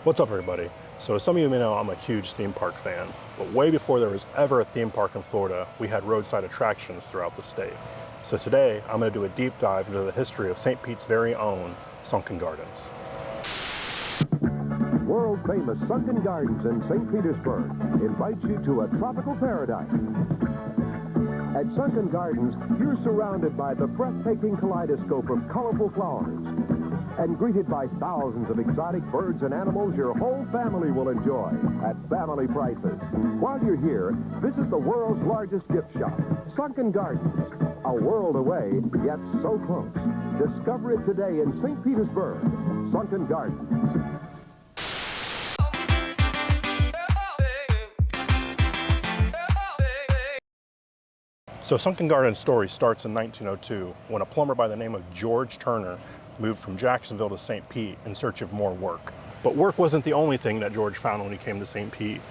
What's up, everybody? So as some of you may know, I'm a huge theme park fan, but way before there was ever a theme park in Florida, we had roadside attractions throughout the state. So today, I'm going to do a deep dive into the history of St. Pete's very own Sunken Gardens. World-famous Sunken Gardens in St. Petersburg invites you to a tropical paradise. At Sunken Gardens, you're surrounded by the breathtaking kaleidoscope of colorful flowers and greeted by thousands of exotic birds and animals your whole family will enjoy at family prices. While you're here, this is the world's largest gift shop, Sunken Gardens. A world away, yet so close. Discover it today in St. Petersburg. Sunken Gardens. So Sunken Gardens' story starts in 1902 when a plumber by the name of George Turner moved from Jacksonville to St. Pete in search of more work. But work wasn't the only thing that George found when he came to St. Pete.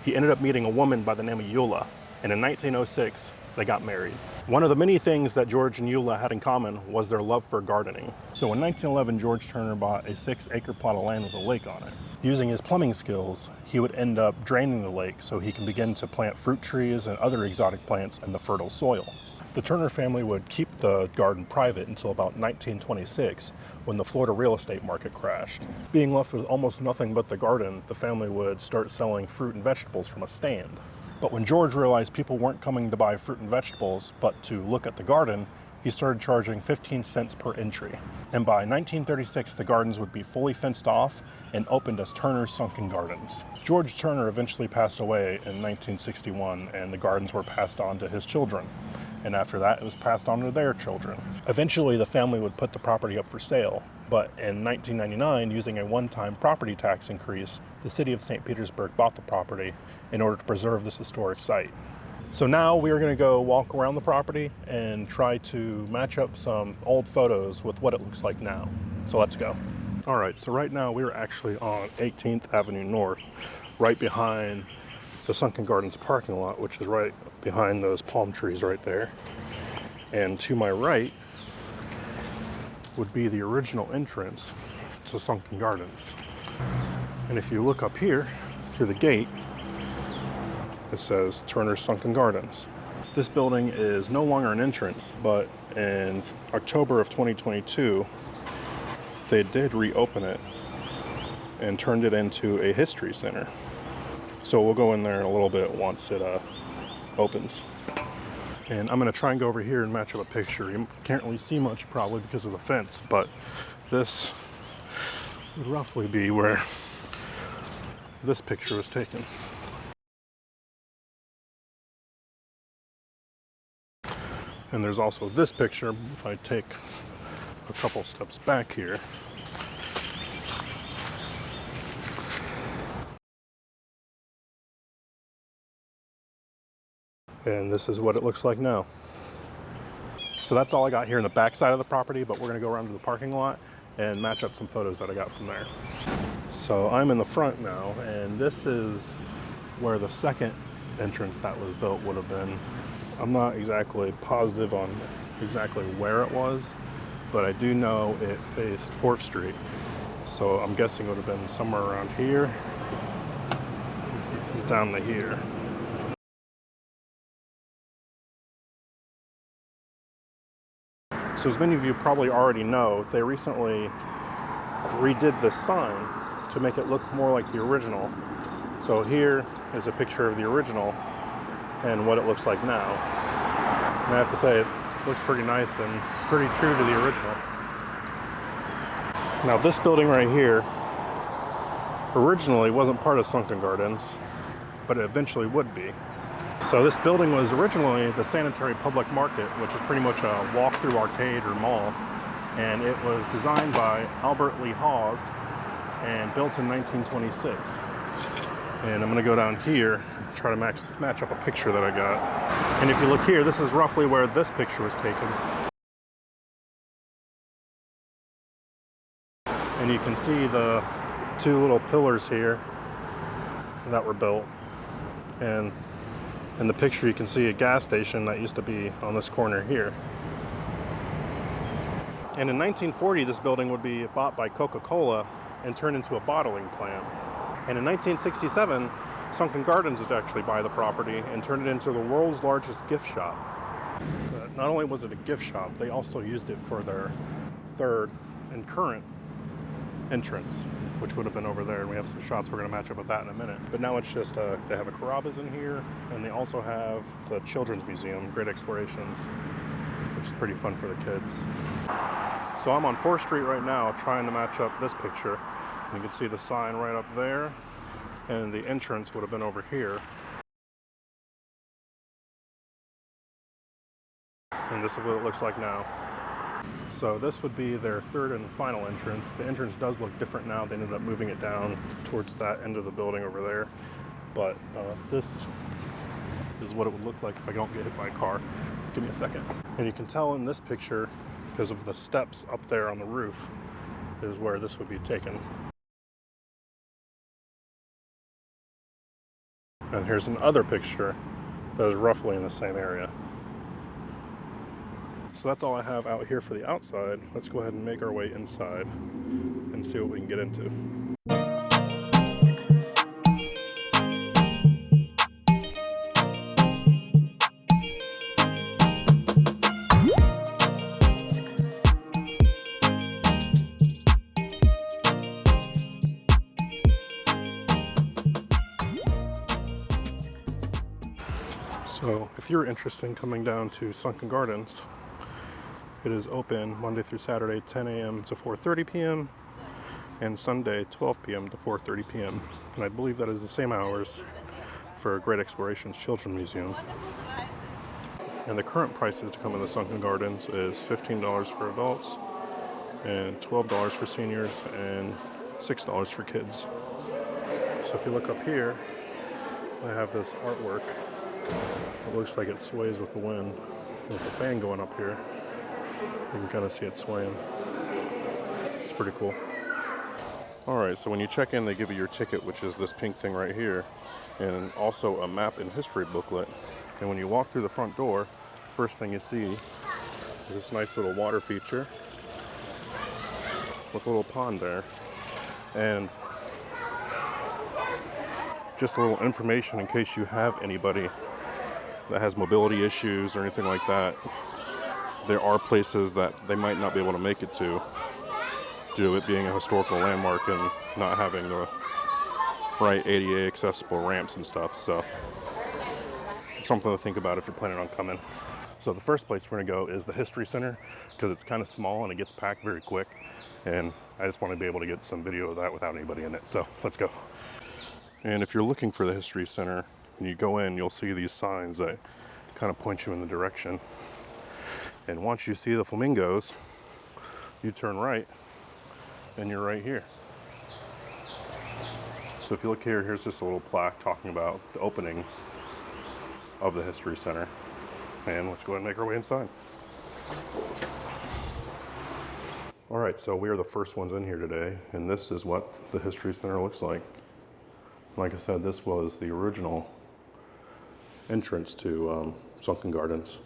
He ended up meeting a woman by the name of Eula, and in 1906, they got married. One of the many things that George and Eula had in common was their love for gardening. So in 1911, George Turner bought a 6-acre plot of land with a lake on it. Using his plumbing skills, he would end up draining the lake so he can begin to plant fruit trees and other exotic plants in the fertile soil. The Turner family would keep the garden private until about 1926, when the Florida real estate market crashed. Being left with almost nothing but the garden, the family would start selling fruit and vegetables from a stand. But when George realized people weren't coming to buy fruit and vegetables, but to look at the garden, he started charging 15 cents per entry. And by 1936, the gardens would be fully fenced off and opened as Turner's Sunken Gardens. George Turner eventually passed away in 1961, and the gardens were passed on to his children. And after that, it was passed on to their children. Eventually, the family would put the property up for sale, but in 1999, using a one-time property tax increase, the city of St. Petersburg bought the property in order to preserve this historic site. So now we are going to go walk around the property and try to match up some old photos with what it looks like now. So let's go. All right, so right now we're actually on 18th Avenue North, right behind the Sunken Gardens parking lot, which is right behind those palm trees right there. And to my right would be the original entrance to Sunken Gardens. And if you look up here through the gate, it says Turner's Sunken Gardens. This building is no longer an entrance, but in October of 2022, they did reopen it and turned it into a history center. So we'll go in there in a little bit once it opens. And I'm gonna try and go over here and match up a picture. You can't really see much probably because of the fence, but this would roughly be where this picture was taken. And there's also this picture. If I take a couple steps back here, and this is what it looks like now. So that's all I got here in the back side of the property, but we're gonna go around to the parking lot and match up some photos that I got from there. So I'm in the front now, and this is where the second entrance that was built would have been. I'm not exactly positive on exactly where it was, but I do know it faced 4th Street. So I'm guessing it would have been somewhere around here, down to here. So as many of you probably already know, they recently redid the sign to make it look more like the original. So here is a picture of the original and what it looks like now. And I have to say, it looks pretty nice and pretty true to the original. Now this building right here originally wasn't part of Sunken Gardens, but it eventually would be. So this building was originally the Sanitary public market, which is pretty much a walk-through arcade or mall. And it was designed by Albert Lee Hawes and built in 1926. And I'm gonna go down here and try to match up a picture that I got. And if you look here, this is roughly where this picture was taken. And you can see the 2 little pillars here that were built. And in the picture you can see a gas station that used to be on this corner here. And in 1940, this building would be bought by Coca-Cola and turned into a bottling plant. And in 1967, Sunken Gardens was actually buy the property and turned it into the world's largest gift shop. But not only was it a gift shop, they also used it for their third and current entrance, which would have been over there. And we have some shots we're going to match up with that in a minute. But now it's just, they have a Carrabba's in here, and they also have the Children's Museum, Great Explorations, which is pretty fun for the kids. So I'm on 4th Street right now trying to match up this picture. You can see the sign right up there, and the entrance would have been over here. And this is what it looks like now. So this would be their third and final entrance. The entrance does look different now. They ended up moving it down towards that end of the building over there. But this is what it would look like if I don't get hit by a car. Give me a second. And you can tell in this picture, because of the steps up there on the roof, is where this would be taken. And here's another picture that is roughly in the same area. So that's all I have out here for the outside. Let's go ahead and make our way inside and see what we can get into. So if you're interested in coming down to Sunken Gardens, it is open Monday through Saturday, 10 a.m. to 4:30 p.m. and Sunday, 12 p.m. to 4:30 p.m. And I believe that is the same hours for Great Explorations Children's Museum. And the current prices to come in the Sunken Gardens is $15 for adults, and $12 for seniors, and $6 for kids. So if you look up here, I have this artwork. It looks like it sways with the wind. With the fan going up here, you can kind of see it swaying. It's pretty cool. Alright, so when you check in, they give you your ticket, which is this pink thing right here, and also a map and history booklet. And when you walk through the front door, first thing you see is this nice little water feature with a little pond there. And just a little information in case you have anybody that has mobility issues or anything like that. There are places that they might not be able to make it to due to it being a historical landmark and not having the right ADA accessible ramps and stuff. So it's something to think about if you're planning on coming. So the first place we're going to go is the History Center, because it's kind of small and it gets packed very quick, and I just want to be able to get some video of that without anybody in it. So let's go. And if you're looking for the History Center and you go in, you'll see these signs that kind of point you in the direction. And once you see the Flamingos, you turn right and you're right here. So if you look here, here's just a little plaque talking about the opening of the History Center. And let's go ahead and make our way inside. All right, so we are the first ones in here today, and this is what the History Center looks like. Like I said, this was the original entrance to Sunken Gardens.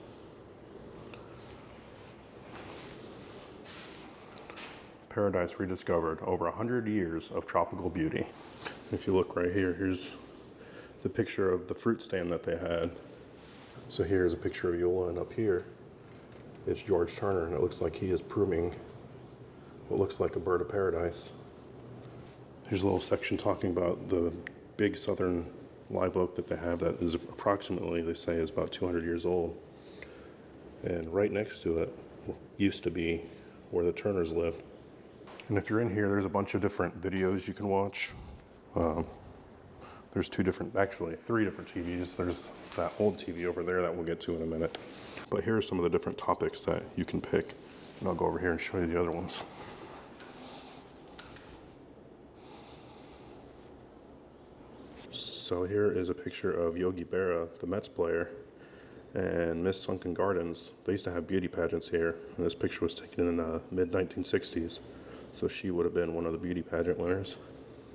Paradise rediscovered, over 100 years of tropical beauty. If you look right here, here's the picture of the fruit stand that they had. So here's a picture of Yola, and up here it's George Turner, and it looks like he is pruning what looks like a bird of paradise. Here's a little section talking about the big southern live oak that they have that is approximately, they say, is about 200 years old. And right next to it used to be where the Turners lived. And if you're in here, there's a bunch of different videos you can watch. There's three different TVs. There's that old TV over there that we'll get to in a minute. But here are some of the different topics that you can pick. And I'll go over here and show you the other ones. So here is a picture of Yogi Berra, the Mets player, and Miss Sunken Gardens. They used to have beauty pageants here, and this picture was taken in the mid-1960s. So she would have been one of the beauty pageant winners.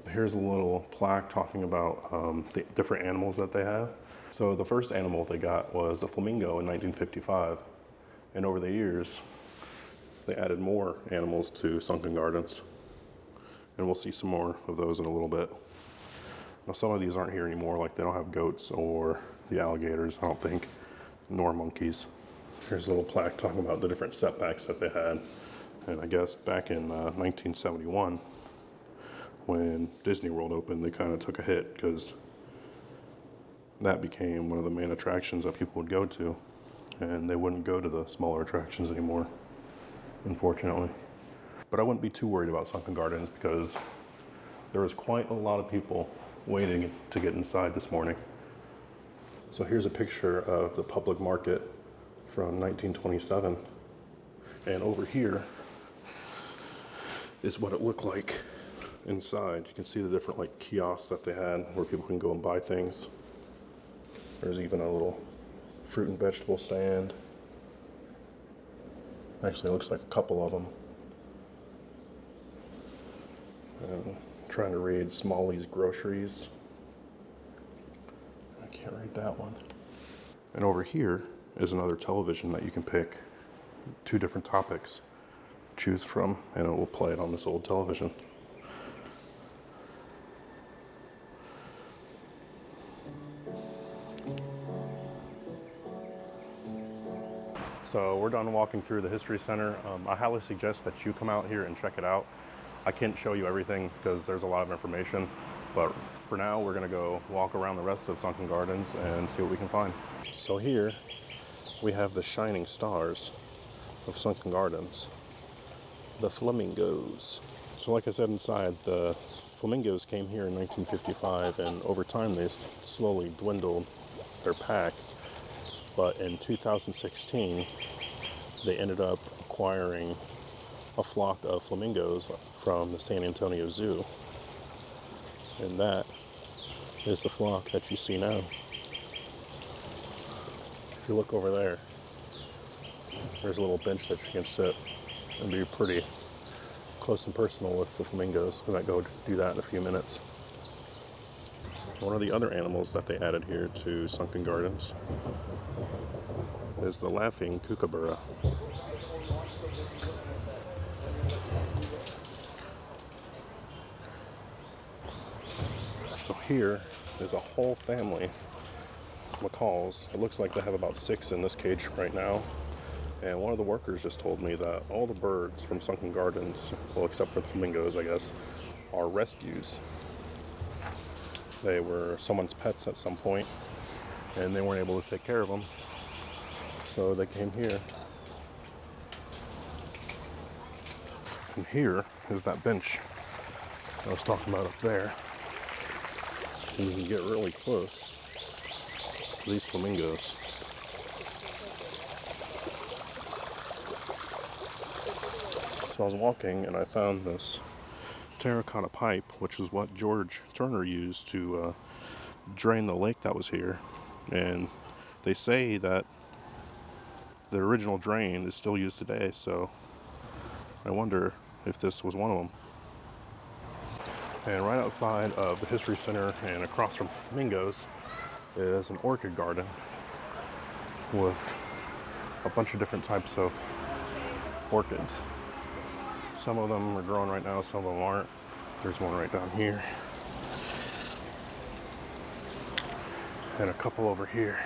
Here's a little plaque talking about the different animals that they have. So the first animal they got was a flamingo in 1955. And over the years, they added more animals to Sunken Gardens. And we'll see some more of those in a little bit. Now some of these aren't here anymore, like they don't have goats or the alligators, I don't think, nor monkeys. Here's a little plaque talking about the different setbacks that they had. And I guess back in 1971, when Disney World opened, they kind of took a hit because that became one of the main attractions that people would go to. And they wouldn't go to the smaller attractions anymore, unfortunately. But I wouldn't be too worried about Sunken Gardens because there was quite a lot of people waiting to get inside this morning. So here's a picture of the public market from 1927. And over here is what it looked like inside. You can see the different like kiosks that they had where people can go and buy things. There's even a little fruit and vegetable stand. Actually, it looks like a couple of them. And trying to read Smalley's Groceries. I can't read that one. And over here is another television that you can pick 2 different topics, choose from, and it will play it on this old television. So we're done walking through the History Center. I highly suggest that you come out here and check it out. I can't show you everything because there's a lot of information, but for now we're gonna go walk around the rest of Sunken Gardens and see what we can find. So here we have the shining stars of Sunken Gardens, the flamingos. So like I said inside, the flamingos came here in 1955, and over time they slowly dwindled their pack. But in 2016, they ended up acquiring a flock of flamingos from the San Antonio Zoo. And that is the flock that you see now. If you look over there, there's a little bench that you can sit and be pretty close and personal with the flamingos. We might go do that in a few minutes. One of the other animals that they added here to Sunken Gardens is the laughing kookaburra. So here is a whole family of macaws. It looks like they have about 6 in this cage right now. And one of the workers just told me that all the birds from Sunken Gardens, well, except for the flamingos, I guess, are rescues. They were someone's pets at some point, and they weren't able to take care of them. So they came here. And here is that bench I was talking about up there. And you can get really close to these flamingos. So I was walking and I found this terracotta pipe, which is what George Turner used to drain the lake that was here. And they say that the original drain is still used today, so I wonder if this was one of them. And right outside of the History Center and across from Flamingos is an orchid garden with a bunch of different types of orchids. Some of them are growing right now, some of them aren't. There's one right down here. And a couple over here.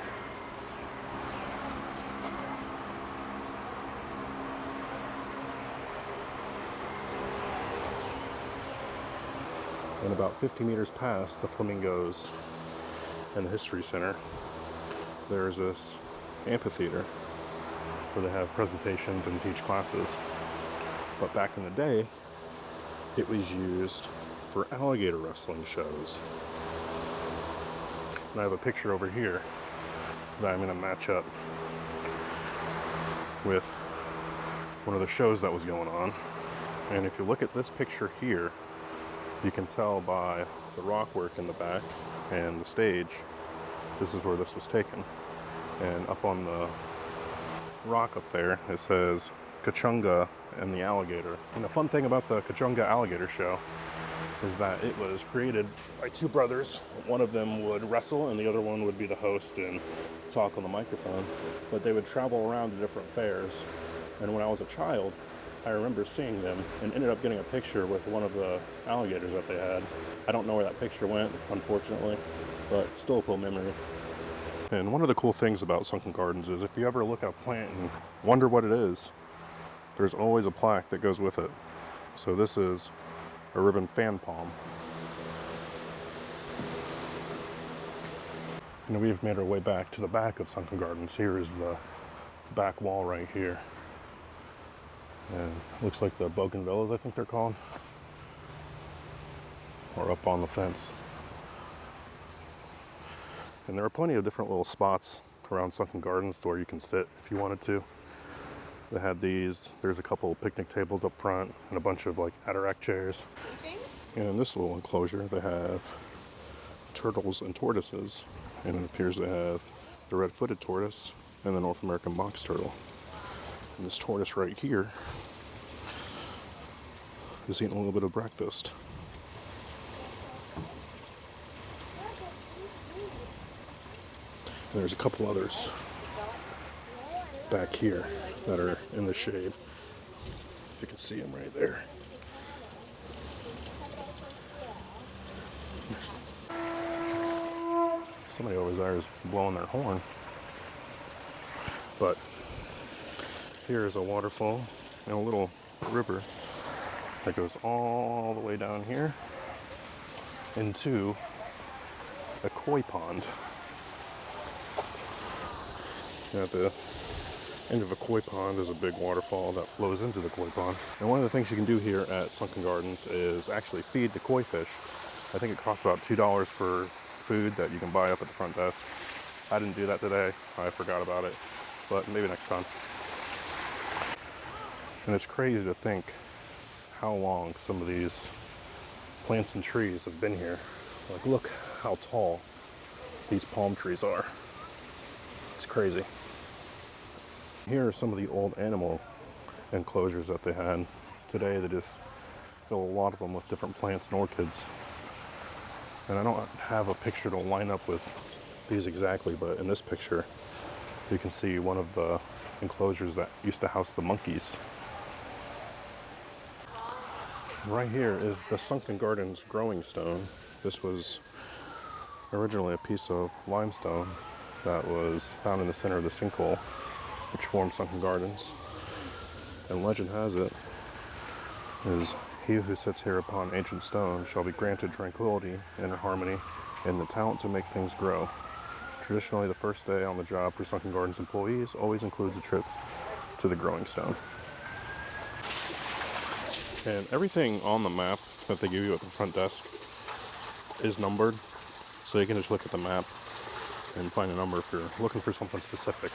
And about 50 meters past the Flamingos and the History Center, there's this amphitheater where they have presentations and teach classes. But back in the day, it was used for alligator wrestling shows. And I have a picture over here that I'm going to match up with one of the shows that was going on. And if you look at this picture here, you can tell by the rock work in the back and the stage, this is where this was taken. And up on the rock up there, it says Kachunga and the Alligator. And the fun thing about the Kachunga Alligator Show is that it was created by 2 brothers. One of them would wrestle and the other one would be the host and talk on the microphone. But they would travel around to different fairs. And when I was a child, I remember seeing them and ended up getting a picture with one of the alligators that they had. I don't know where that picture went, unfortunately, but still a cool memory. And one of the cool things about Sunken Gardens is if you ever look at a plant and wonder what it is, there's always a plaque that goes with it. So this is a ribbon fan palm. And we've made our way back to the back of Sunken Gardens. Here is the back wall right here. And it looks like the bougainvilleas, I think they're called, are up on the fence. And there are plenty of different little spots around Sunken Gardens where you can sit if you wanted to. They had these, there's a couple picnic tables up front and a bunch of like Adirondack chairs. And in this little enclosure they have turtles and tortoises. And it appears they have the red-footed tortoise and the North American box turtle. And this tortoise right here is eating a little bit of breakfast. And there's a couple others back here that are in the shade. If you can see them right there. Somebody over there is blowing their horn. But here is a waterfall and a little river that goes all the way down here into a koi pond. At the end of a koi pond is a big waterfall that flows into the koi pond. And one of the things you can do here at Sunken Gardens is actually feed the koi fish. I think it costs about $2 for food that you can buy up at the front desk. I didn't do that today. I forgot about it, but maybe next time. And it's crazy to think how long some of these plants and trees have been here. Like, look how tall these palm trees are. It's crazy. Here are some of the old animal enclosures that they had. Today they just fill a lot of them with different plants and orchids. And I don't have a picture to line up with these exactly, but in this picture you can see one of the enclosures that used to house the monkeys. Right here is the Sunken Gardens growing stone. This was originally a piece of limestone that was found in the center of the sinkhole, which formed Sunken Gardens. And legend has it is, "He who sits here upon ancient stone shall be granted tranquility and harmony and the talent to make things grow. Traditionally, the first day on the job for Sunken Gardens employees always includes a trip to the growing stone." And everything on the map that they give you at the front desk is numbered, so you can just look at the map and find a number if you're looking for something specific.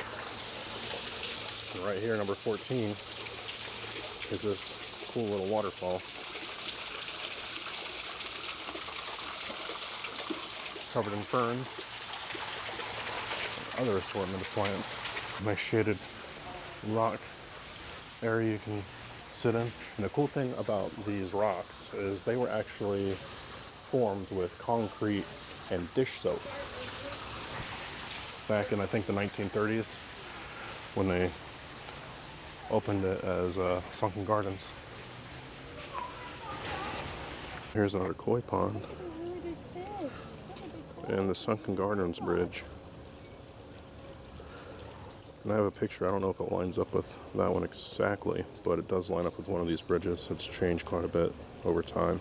And right here, number 14, is this cool little waterfall. Covered in ferns, and other assortment of plants. Nice shaded rock area you can sit in. And the cool thing about these rocks is they were actually formed with concrete and dish soap back in, I think, the 1930s when they opened it as Sunken Gardens. Here's another koi pond and the Sunken Gardens Bridge. And I have a picture, I don't know if it lines up with that one exactly, but it does line up with one of these bridges. It's changed quite a bit over time,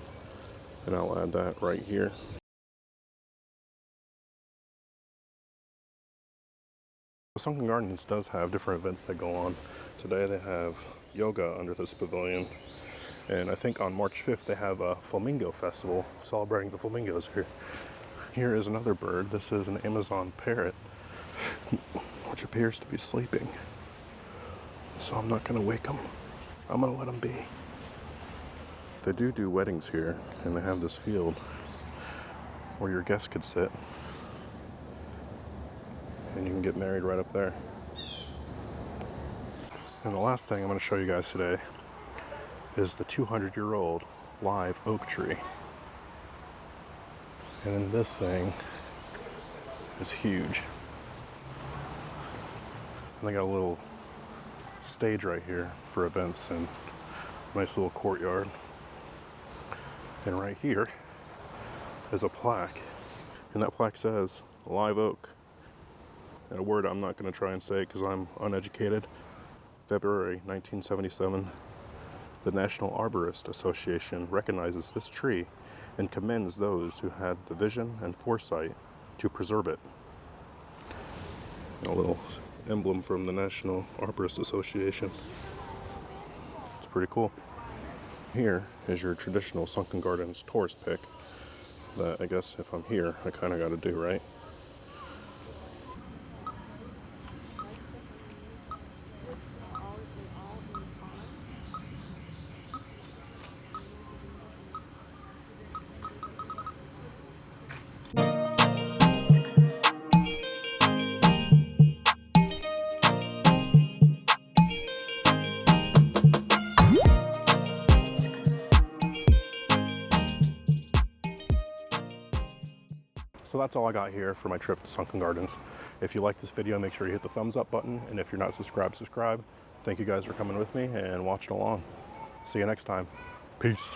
and I'll add that right here. Sunken Gardens does have different events that go on. Today they have yoga under this pavilion, and I think on March 5th they have a Flamingo Festival celebrating the flamingos here. Here is another bird. This is an Amazon parrot, which appears to be sleeping. So I'm not going to wake him. I'm going to let him be. They do weddings here, and they have this field where your guests could sit. And you can get married right up there. And the last thing I'm going to show you guys today is the 200-year-old live oak tree. And then this thing is huge. And they got a little stage right here for events, and Nice little courtyard. And right here is a plaque. And that plaque says Live Oak. And a word I'm not going to try and say because I'm uneducated. February 1977, the National Arborist Association recognizes this tree and commends those who had the vision and foresight to preserve it. A little emblem from the National Arborist Association. It's pretty cool. Here is your traditional Sunken Gardens tourist pick that I guess if I'm here, I kind of got to do, right? So that's all I got here for my trip to Sunken Gardens. If you like this video, make sure you hit the thumbs up button. And if you're not subscribed, subscribe. Thank you guys for coming with me and watching along. See you next time. Peace.